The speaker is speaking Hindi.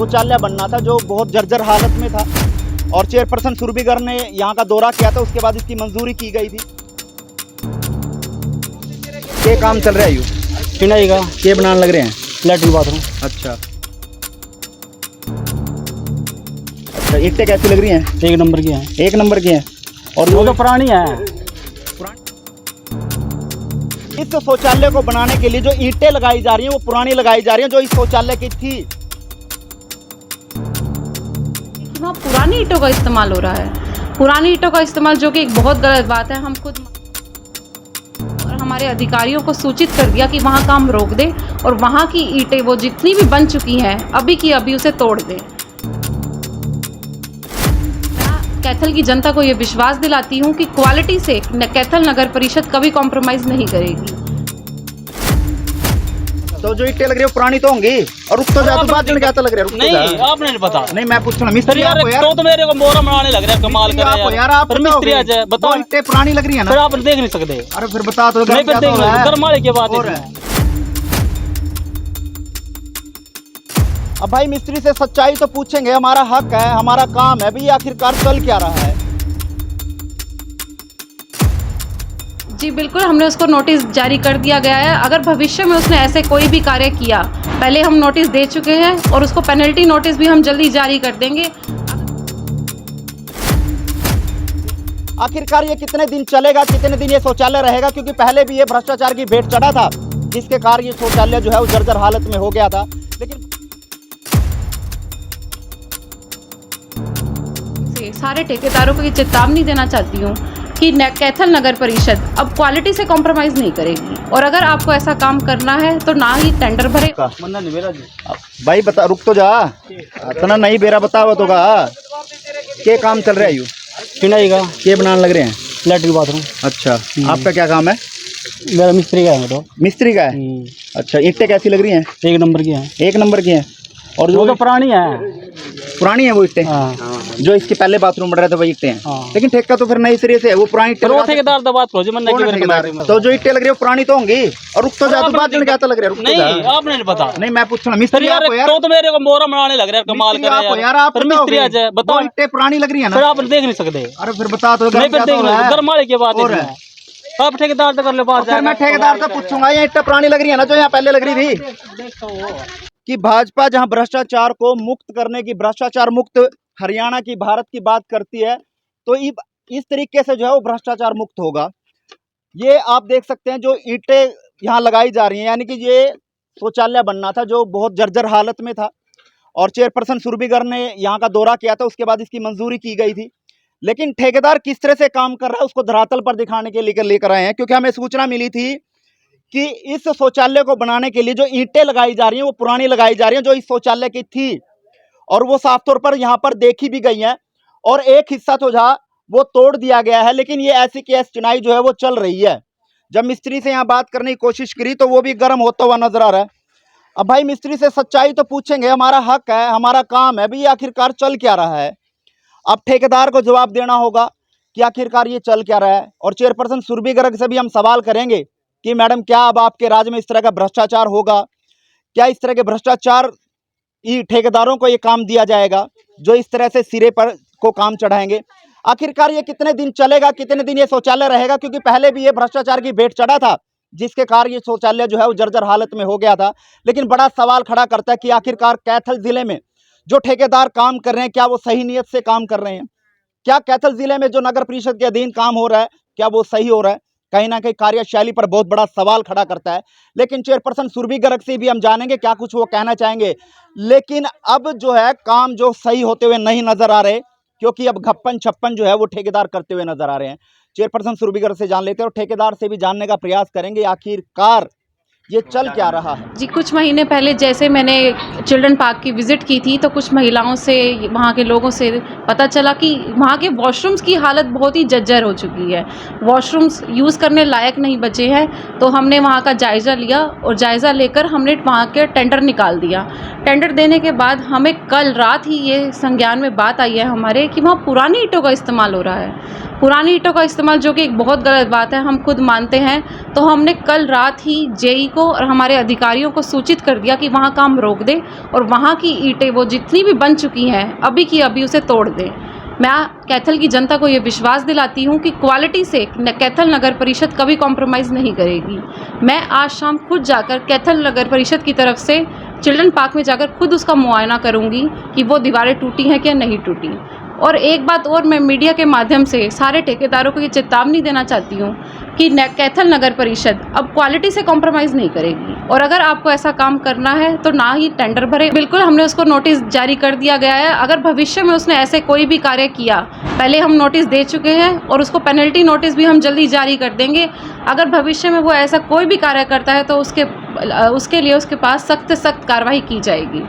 शौचालय बनना था जो बहुत जर्जर हालत में था और चेयरपर्सन सुरभीगर ने यहाँ का दौरा किया था। उसके बाद इसकी मंजूरी की गई थी। ये काम चल रहा है यू चिनाई का ये बनाने लग रहे हैं लैट्रिन बाथरूम। अच्छा अच्छा, ईंटें कैसी लग रही हैं? एक नंबर की है। एक नंबर की हैं। और वो तो पुरानी है। इस शौचालय को बनाने के लिए जो ईंटें लगाई जा रही हैं वो पुरानी लगाई जा रही हैं जो इस शौचालय की थी। वहाँ पुरानी ईंटों का इस्तेमाल हो रहा है। पुरानी ईंटों का इस्तेमाल जो कि एक बहुत गलत बात है। हम खुद और हमारे अधिकारियों को सूचित कर दिया कि वहाँ काम रोक दे और वहाँ की ईंटें वो जितनी भी बन चुकी हैं अभी की अभी उसे तोड़ दे। मैं कैथल की जनता को ये विश्वास दिलाती हूँ कि क्वालिटी से कैथल नगर परिषद कभी कॉम्प्रोमाइज़ नहीं करेगी। तो जो ईंटें लग रही है पुरानी तो होंगी और उसको ज्यादा बात क्या लग रहा है? नहीं आपने नहीं पता। नहीं मैं पूछ रहा मिस्त्री यार तो मेरे को मोरा बनाने लग रहा है। कमाल कर रहे हैं यार। आप मिस्त्री आ जाए बताओ। ईंटें पुरानी लग रही है ना, फिर आप देख नहीं सकते। अरे फिर बता दो। नहीं फिर देख गरमाले की बात है। अब भाई मिस्त्री से सच्चाई तो पूछेंगे, हमारा हक है, हमारा काम है। भाई आखिरकार चल क्या रहा है? जी बिल्कुल, हमने उसको नोटिस जारी कर दिया गया है। अगर भविष्य में उसने ऐसे कोई भी कार्य किया, पहले हम नोटिस दे चुके हैं और उसको पेनल्टी नोटिस भी हम जल्दी जारी कर देंगे। आखिरकार ये कितने दिन चलेगा, कितने दिन ये शौचालय रहेगा? क्योंकि पहले भी ये भ्रष्टाचार की भेंट चढ़ा था जिसके कारण ये शौचालय जो है वो जर्जर हालत में हो गया था। लेकिन सारे ठेकेदारों को ये चेतावनी देना चाहती हूँ कि कैथल नगर परिषद अब क्वालिटी से कॉम्प्रोमाइज़ नहीं करेगी और अगर आपको ऐसा काम करना है तो ना ही टेंडर भरे। भाई बता, रुक तो जा, इतना नहीं बेरा बताओ तो का क्या काम चल रहा है? यू चिनाई का ये बनाने लग रहे हैं लैट्रिन बाथरूम। अच्छा, आपका क्या काम है? मेरा मिस्त्री का है। तो मिस्त्री का है। अच्छा, ईंटें कैसी लग रही हैं? एक नंबर की है। एक नंबर की हैं। और वो तो पुरानी है। पुरानी है वो ईंटें। जो इसके पहले बाथरूम बन रहे थे वही ईंटें हैं। लेकिन ठेका तो फिर नई सिरे से है, वो पुरानी ठेकेदार तो बात करो जी। तो जो ईंटें लग रही है पुरानी तो होंगी और रुक तो जा तो बात क्या लग रहा है? नहीं आपने नहीं पता। नहीं मैं पूछ रहा मिस्त्री यार तो मेरे को मोरा बनाने लग रहा है। कमाल कर रहे हैं यार। आप मिस्त्री आ जाए बताओ। ईंटें पुरानी लग रही है ना, फिर आप देख नहीं सकते। अरे फिर बता दो। नहीं फिर देख गरमाले की बात है। आप ठेकेदार तो कर लो बात। मैं ठेकेदार से पूछूंगा ये ईंटें पुरानी लग रही है ना जो यहाँ पहले लग रही थी? कि भाजपा जहां भ्रष्टाचार को मुक्त करने की, भ्रष्टाचार मुक्त हरियाणा की, भारत की बात करती है तो इस तरीके से जो है वो भ्रष्टाचार मुक्त होगा। ये आप देख सकते हैं जो ईंटें यहाँ लगाई जा रही हैं, यानी कि ये शौचालय बनना था जो बहुत जर्जर हालत में था और चेयरपर्सन सुरभीगर ने यहाँ का दौरा किया था। उसके बाद इसकी मंजूरी की गई थी। लेकिन ठेकेदार किस तरह से काम कर रहा है उसको धरातल पर दिखाने के लिए लेकर आए हैं, क्योंकि हमें सूचना मिली थी कि इस शौचालय को बनाने के लिए जो ईंटें लगाई जा रही हैं वो पुरानी लगाई जा रही हैं जो इस शौचालय की थी और वो साफ तौर पर यहाँ पर देखी भी गई हैं और एक हिस्सा तो जहाँ वो तोड़ दिया गया है। लेकिन ये ऐसी की ऐसी चिनाई जो है वो चल रही है। जब मिस्त्री से यहाँ बात करने की कोशिश करी तो वो भी गर्म होता हुआ नजर आ रहा है। अब भाई मिस्त्री से सच्चाई तो पूछेंगे, हमारा हक है, हमारा काम है। भाई आखिरकार चल क्या रहा है? अब ठेकेदार को जवाब देना होगा कि आखिरकार ये चल क्या रहा है। और चेयरपर्सन सुरभीगर से भी हम सवाल करेंगे कि मैडम क्या अब आपके राज्य में इस तरह का भ्रष्टाचार होगा? क्या इस तरह के भ्रष्टाचार ठेकेदारों को ये काम दिया जाएगा जो इस तरह से सिरे पर को काम चढ़ाएंगे? आखिरकार ये कितने दिन चलेगा, कितने दिन ये शौचालय रहेगा? क्योंकि पहले भी ये भ्रष्टाचार की भेंट चढ़ा था जिसके कारण ये शौचालय जो है वो जर्जर हालत में हो गया था। लेकिन बड़ा सवाल खड़ा करता है कि आखिरकार कैथल जिले में जो ठेकेदार काम कर रहे हैं क्या वो सही नीयत से काम कर रहे हैं? क्या कैथल जिले में जो नगर परिषद के अधीन काम हो रहा है क्या वो सही हो रहा है? कहीं ना कहीं कार्यशैली पर बहुत बड़ा सवाल खड़ा करता है। लेकिन चेयरपर्सन सुरभीगर से भी हम जानेंगे क्या कुछ वो कहना चाहेंगे। लेकिन अब जो है काम जो सही होते हुए नहीं नजर आ रहे, क्योंकि अब घप्पन छप्पन जो है वो ठेकेदार करते हुए नजर आ रहे हैं। चेयरपर्सन सुरभीगर से जान लेते हैं और ठेकेदार से भी जानने का प्रयास करेंगे आखिरकार ये चल क्या रहा है। जी कुछ महीने पहले जैसे मैंने चिल्ड्रन पार्क की विज़िट की थी तो कुछ महिलाओं से, वहाँ के लोगों से पता चला कि वहाँ के वॉशरूम्स की हालत बहुत ही जर्जर हो चुकी है। वॉशरूम्स यूज़ करने लायक नहीं बचे हैं। तो हमने वहाँ का जायज़ा लिया और जायज़ा लेकर हमने वहाँ के टेंडर निकाल दिया। टेंडर देने के बाद हमें कल रात ही ये संज्ञान में बात आई है हमारे कि वहाँ पुरानी ईंटों का इस्तेमाल हो रहा है। पुरानी ईंटों का इस्तेमाल, जो कि एक बहुत गलत बात है, हम खुद मानते हैं। तो हमने कल रात ही जेई को और हमारे अधिकारियों को सूचित कर दिया कि वहाँ काम रोक दें और वहाँ की ईंटें वो जितनी भी बन चुकी हैं अभी की अभी उसे तोड़ दें। मैं कैथल की जनता को ये विश्वास दिलाती हूँ कि क्वालिटी से कैथल नगर परिषद कभी कॉम्प्रोमाइज़ नहीं करेगी। मैं आज शाम खुद जाकर कैथल नगर परिषद की तरफ से चिल्ड्रन पार्क में जाकर खुद उसका मुआयना करूँगी कि वो दीवारें टूटी हैं क्या नहीं टूटी। और एक बात और मैं मीडिया के माध्यम से सारे ठेकेदारों को ये चेतावनी देना चाहती हूँ कि कैथल नगर परिषद अब क्वालिटी से कॉम्प्रोमाइज़ नहीं करेगी, और अगर आपको ऐसा काम करना है तो ना ही टेंडर भरे। बिल्कुल, हमने उसको नोटिस जारी कर दिया गया है। अगर भविष्य में उसने ऐसे कोई भी कार्य किया, पहले हम नोटिस दे चुके हैं और उसको पेनल्टी नोटिस भी हम जल्दी जारी कर देंगे। अगर भविष्य में वो ऐसा कोई भी कार्य करता है तो उसके लिए उसके पास सख्त से सख्त कार्रवाई की जाएगी।